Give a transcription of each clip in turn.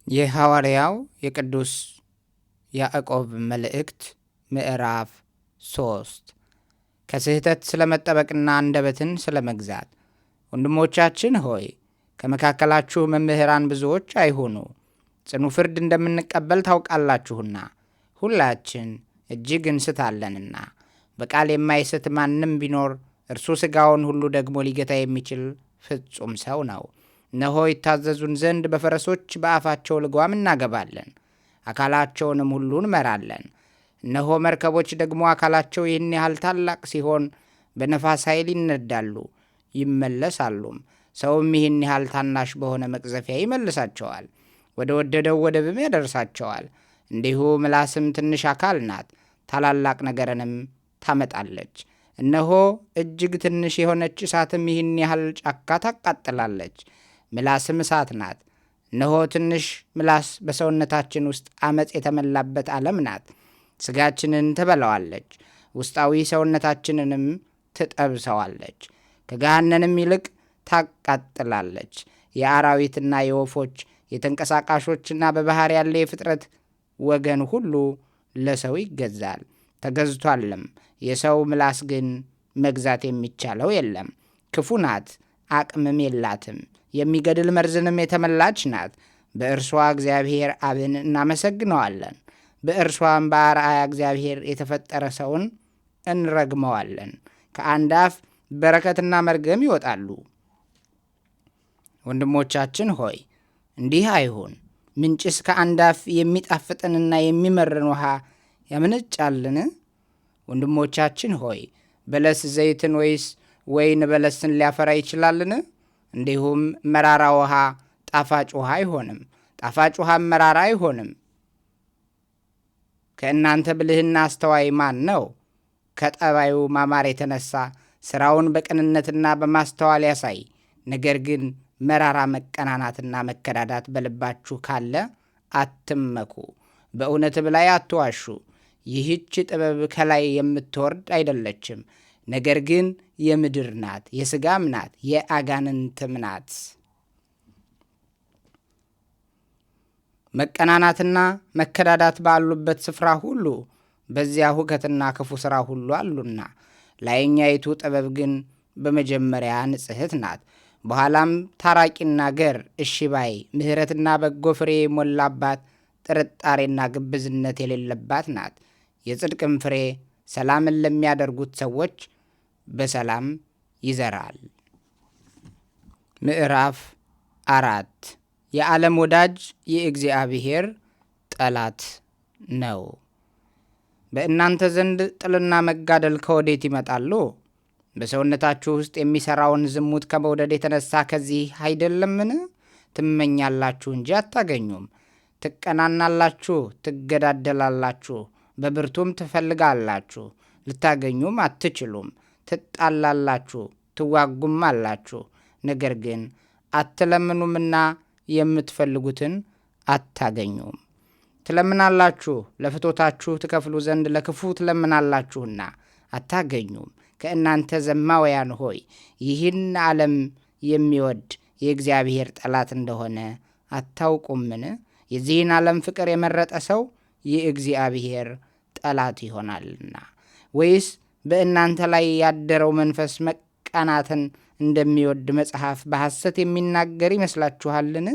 የሐዋርያው የቅዱስ ያዕቆብ መልእክት ምዕራፍ 3 ከስህተት ስለመጠበቅና አንደበትን ስለመግዛት። ወንድሞቻችን ሆይ ከመካከላችሁ መምህራን ብዙዎች አይሁኑ፣ ጽኑ ፍርድ እንደምንቀበል ታውቃላችሁና። ሁላችን እጅግ እንስታለንና። በቃል የማይስት ማንም ቢኖር እርሱ ሥጋውን ሁሉ ደግሞ ሊገታ የሚችል ፍጹም ሰው ነው። እነሆ ይታዘዙን ዘንድ በፈረሶች በአፋቸው ልጓም እናገባለን፣ አካላቸውንም ሁሉ እንመራለን። እነሆ መርከቦች ደግሞ አካላቸው ይህን ያህል ታላቅ ሲሆን በነፋስ ኃይል ይነዳሉ ይመለሳሉም። ሰውም ይህን ያህል ታናሽ በሆነ መቅዘፊያ ይመልሳቸዋል፣ ወደ ወደደው ወደብም ያደርሳቸዋል። እንዲሁ ምላስም ትንሽ አካል ናት፣ ታላላቅ ነገርንም ታመጣለች። እነሆ እጅግ ትንሽ የሆነች እሳትም ይህን ያህል ጫካ ታቃጥላለች። ምላስም እሳት ናት። እነሆ ትንሽ ምላስ በሰውነታችን ውስጥ ዓመፅ የተመላበት ዓለም ናት። ሥጋችንን ትበላዋለች፣ ውስጣዊ ሰውነታችንንም ትጠብሰዋለች፣ ከገሃነንም ይልቅ ታቃጥላለች። የአራዊትና የወፎች የተንቀሳቃሾችና በባሕር ያለ የፍጥረት ወገን ሁሉ ለሰው ይገዛል ተገዝቷልም። የሰው ምላስ ግን መግዛት የሚቻለው የለም። ክፉ ናት፣ አቅምም የላትም፣ የሚገድል መርዝንም የተመላች ናት። በእርሷ እግዚአብሔር አብን እናመሰግነዋለን፣ በእርሷም በአርአያ እግዚአብሔር የተፈጠረ ሰውን እንረግመዋለን። ከአንድ አፍ በረከትና መርገም ይወጣሉ። ወንድሞቻችን ሆይ እንዲህ አይሁን። ምንጭስ ከአንድ አፍ የሚጣፍጥንና የሚመርን ውሃ ያመነጫልን? ወንድሞቻችን ሆይ በለስ ዘይትን ወይስ ወይን በለስን ሊያፈራ ይችላልን? እንዲሁም መራራ ውሃ ጣፋጭ ውሃ አይሆንም፣ ጣፋጭ ውሃም መራራ አይሆንም። ከእናንተ ብልህና አስተዋይ ማን ነው? ከጠባዩ ማማር የተነሳ ሥራውን በቅንነትና በማስተዋል ያሳይ። ነገር ግን መራራ መቀናናትና መከዳዳት በልባችሁ ካለ አትመኩ፣ በእውነትም ላይ አትዋሹ። ይህች ጥበብ ከላይ የምትወርድ አይደለችም፣ ነገር ግን የምድር ናት፣ የሥጋም ናት፣ የአጋንንትም ናት። መቀናናትና መከዳዳት ባሉበት ስፍራ ሁሉ በዚያ ሁከትና ክፉ ሥራ ሁሉ አሉና፣ ላይኛይቱ ጥበብ ግን በመጀመሪያ ንጽሕት ናት፣ በኋላም ታራቂና ገር፣ እሺ ባይ፣ ምሕረትና በጎ ፍሬ የሞላባት፣ ጥርጣሬና ግብዝነት የሌለባት ናት። የጽድቅም ፍሬ ሰላምን ለሚያደርጉት ሰዎች በሰላም ይዘራል። ምዕራፍ 4 የዓለም ወዳጅ የእግዚአብሔር ጠላት ነው። በእናንተ ዘንድ ጥልና መጋደል ከወዴት ይመጣሉ? በሰውነታችሁ ውስጥ የሚሠራውን ዝሙት ከመውደድ የተነሳ ከዚህ አይደለምን? ትመኛላችሁ እንጂ አታገኙም፣ ትቀናናላችሁ፣ ትገዳደላላችሁ፣ በብርቱም ትፈልጋላችሁ፣ ልታገኙም አትችሉም። ትጣላላችሁ፣ ትዋጉም አላችሁ፣ ነገር ግን አትለምኑምና የምትፈልጉትን አታገኙም። ትለምናላችሁ፣ ለፍቶታችሁ ትከፍሉ ዘንድ ለክፉ ትለምናላችሁና አታገኙም። ከእናንተ ዘማውያን ሆይ ይህን ዓለም የሚወድ የእግዚአብሔር ጠላት እንደሆነ አታውቁምን? የዚህን ዓለም ፍቅር የመረጠ ሰው የእግዚአብሔር ጠላት ይሆናልና። ወይስ በእናንተ ላይ ያደረው መንፈስ መቀናትን እንደሚወድ መጽሐፍ በሐሰት የሚናገር ይመስላችኋልን?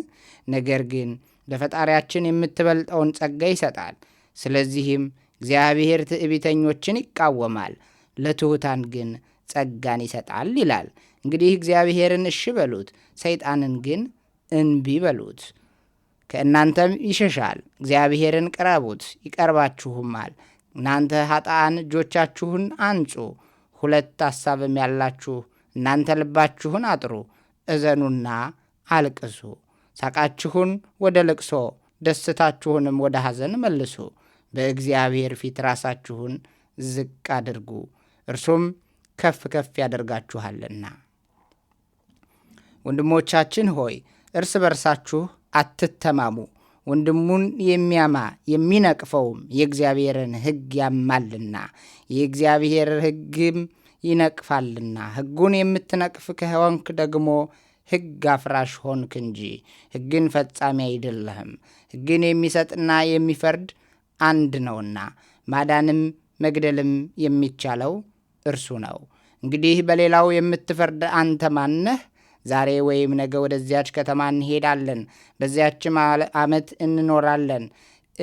ነገር ግን ለፈጣሪያችን የምትበልጠውን ጸጋ ይሰጣል። ስለዚህም እግዚአብሔር ትዕቢተኞችን ይቃወማል፣ ለትሑታን ግን ጸጋን ይሰጣል ይላል። እንግዲህ እግዚአብሔርን እሺ በሉት፣ ሰይጣንን ግን እንቢ በሉት፣ ከእናንተም ይሸሻል። እግዚአብሔርን ቅረቡት፣ ይቀርባችሁማል። እናንተ ኃጥአን እጆቻችሁን አንጹ፣ ሁለት ሐሳብም ያላችሁ እናንተ ልባችሁን አጥሩ፣ እዘኑና አልቅሱ። ሳቃችሁን ወደ ልቅሶ ደስታችሁንም ወደ ሐዘን መልሱ። በእግዚአብሔር ፊት ራሳችሁን ዝቅ አድርጉ፣ እርሱም ከፍ ከፍ ያደርጋችኋልና። ወንድሞቻችን ሆይ እርስ በርሳችሁ አትተማሙ። ወንድሙን የሚያማ የሚነቅፈውም የእግዚአብሔርን ሕግ ያማልና የእግዚአብሔር ሕግም ይነቅፋልና። ሕጉን የምትነቅፍ ከሆንክ ደግሞ ሕግ አፍራሽ ሆንክ እንጂ ሕግን ፈጻሚ አይደለህም። ሕግን የሚሰጥና የሚፈርድ አንድ ነውና ማዳንም መግደልም የሚቻለው እርሱ ነው። እንግዲህ በሌላው የምትፈርድ አንተ ማነህ? ዛሬ ወይም ነገ ወደዚያች ከተማ እንሄዳለን፣ በዚያችም ዓመት እንኖራለን፣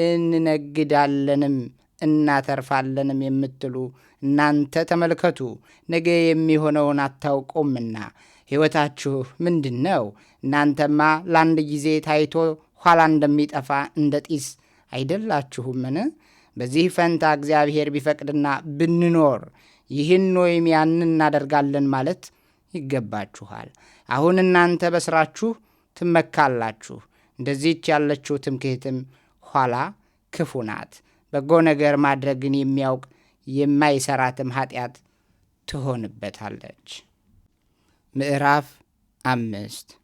እንነግዳለንም እናተርፋለንም የምትሉ እናንተ ተመልከቱ፣ ነገ የሚሆነውን አታውቁምና ሕይወታችሁ ምንድን ነው? እናንተማ ለአንድ ጊዜ ታይቶ ኋላ እንደሚጠፋ እንደ ጢስ አይደላችሁምን? በዚህ ፈንታ እግዚአብሔር ቢፈቅድና ብንኖር ይህን ወይም ያንን እናደርጋለን ማለት ይገባችኋል። አሁን እናንተ በሥራችሁ ትመካላችሁ። እንደዚህች ያለችው ትምክህትም ኋላ ክፉ ናት። በጎ ነገር ማድረግን የሚያውቅ የማይሰራትም ኃጢአት ትሆንበታለች። ምዕራፍ 5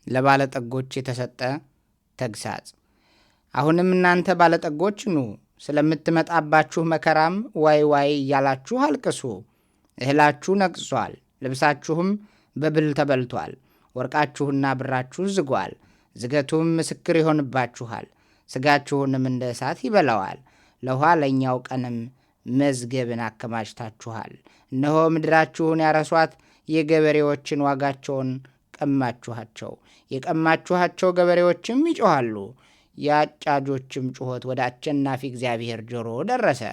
ለባለጠጎች የተሰጠ ተግሳጽ። አሁንም እናንተ ባለጠጎች ኑ፣ ስለምትመጣባችሁ መከራም ዋይ ዋይ እያላችሁ አልቅሱ። እህላችሁ ነቅሷል፣ ልብሳችሁም በብል ተበልቷል። ወርቃችሁና ብራችሁ ዝጓል፣ ዝገቱም ምስክር ይሆንባችኋል። ሥጋችሁንም እንደ እሳት ይበላዋል። ለኋለኛው ቀንም መዝገብን አከማችታችኋል። እነሆ ምድራችሁን ያረሷት የገበሬዎችን ዋጋቸውን ቀማችኋቸው። የቀማችኋቸው ገበሬዎችም ይጮኻሉ። የአጫጆችም ጩኸት ወደ አሸናፊ እግዚአብሔር ጆሮ ደረሰ።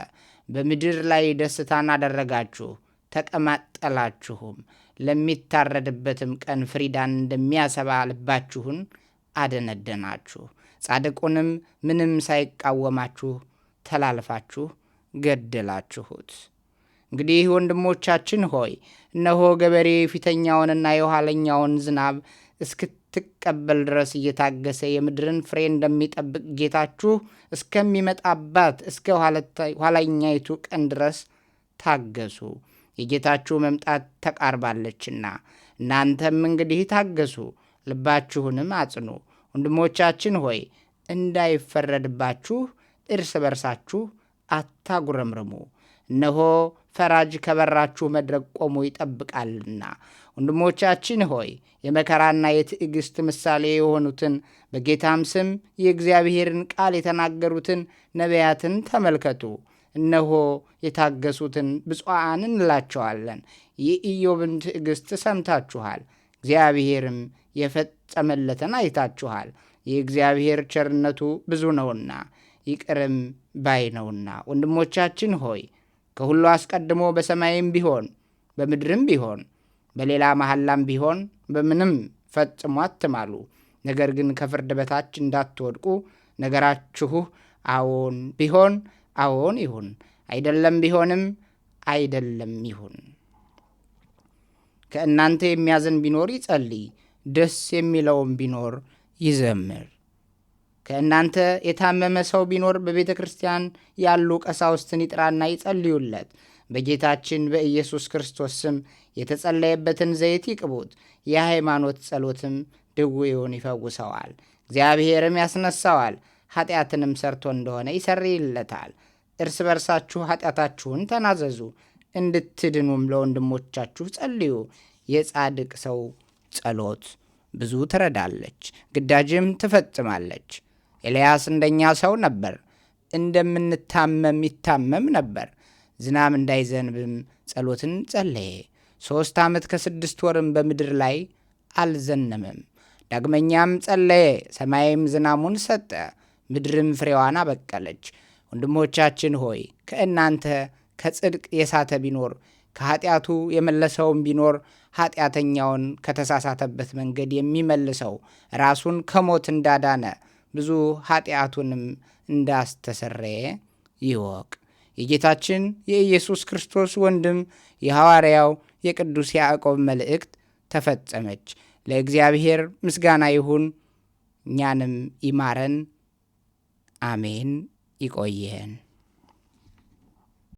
በምድር ላይ ደስታን አደረጋችሁ፣ ተቀማጠላችሁም። ለሚታረድበትም ቀን ፍሪዳን እንደሚያሰባ ልባችሁን አደነደናችሁ። ጻድቁንም ምንም ሳይቃወማችሁ ተላልፋችሁ ገደላችሁት። እንግዲህ ወንድሞቻችን ሆይ እነሆ ገበሬ የፊተኛውንና የኋለኛውን ዝናብ እስክትቀበል ድረስ እየታገሰ የምድርን ፍሬ እንደሚጠብቅ ጌታችሁ እስከሚመጣባት እስከ ኋላኛይቱ ቀን ድረስ ታገሱ። የጌታችሁ መምጣት ተቃርባለችና እናንተም እንግዲህ ታገሱ፣ ልባችሁንም አጽኑ። ወንድሞቻችን ሆይ እንዳይፈረድባችሁ እርስ በርሳችሁ አታጉረምርሙ። እነሆ ፈራጅ ከበራችሁ መድረክ ቆሞ ይጠብቃልና። ወንድሞቻችን ሆይ የመከራና የትዕግሥት ምሳሌ የሆኑትን በጌታም ስም የእግዚአብሔርን ቃል የተናገሩትን ነቢያትን ተመልከቱ። እነሆ የታገሱትን ብፁዓን እንላቸዋለን። የኢዮብን ትዕግሥት ሰምታችኋል፣ እግዚአብሔርም የፈጸመለትን አይታችኋል። የእግዚአብሔር ቸርነቱ ብዙ ነውና ይቅርም ባይ ነውና። ወንድሞቻችን ሆይ ከሁሉ አስቀድሞ በሰማይም ቢሆን በምድርም ቢሆን በሌላ መሐላም ቢሆን በምንም ፈጽሞ አትማሉ። ነገር ግን ከፍርድ በታች እንዳትወድቁ ነገራችሁ አዎን ቢሆን አዎን ይሁን፣ አይደለም ቢሆንም አይደለም ይሁን። ከእናንተ የሚያዝን ቢኖር ይጸልይ፣ ደስ የሚለውም ቢኖር ይዘምር። ከእናንተ የታመመ ሰው ቢኖር በቤተ ክርስቲያን ያሉ ቀሳውስትን ይጥራና ይጸልዩለት። በጌታችን በኢየሱስ ክርስቶስ ስም የተጸለየበትን ዘይት ይቅቡት። የሃይማኖት ጸሎትም ድውዩን ይፈውሰዋል፣ እግዚአብሔርም ያስነሳዋል። ኃጢአትንም ሰርቶ እንደሆነ ይሰርይለታል። እርስ በርሳችሁ ኃጢአታችሁን ተናዘዙ፣ እንድትድኑም ለወንድሞቻችሁ ጸልዩ። የጻድቅ ሰው ጸሎት ብዙ ትረዳለች፣ ግዳጅም ትፈጽማለች። ኤልያስ እንደኛ ሰው ነበር፣ እንደምንታመም ይታመም ነበር። ዝናብ እንዳይዘንብም ጸሎትን ጸለየ። 3 ዓመት ከ6 ወርም በምድር ላይ አልዘነመም። ዳግመኛም ጸለየ፣ ሰማይም ዝናሙን ሰጠ፣ ምድርም ፍሬዋን አበቀለች። ወንድሞቻችን ሆይ ከእናንተ ከጽድቅ የሳተ ቢኖር ከኃጢአቱ የመለሰውም ቢኖር ኃጢአተኛውን ከተሳሳተበት መንገድ የሚመልሰው ራሱን ከሞት እንዳዳነ ብዙ ኃጢአቱንም እንዳስተሰረየ ይወቅ። የጌታችን የኢየሱስ ክርስቶስ ወንድም የሐዋርያው የቅዱስ ያዕቆብ መልእክት ተፈጸመች። ለእግዚአብሔር ምስጋና ይሁን፣ እኛንም ይማረን። አሜን። ይቆየን።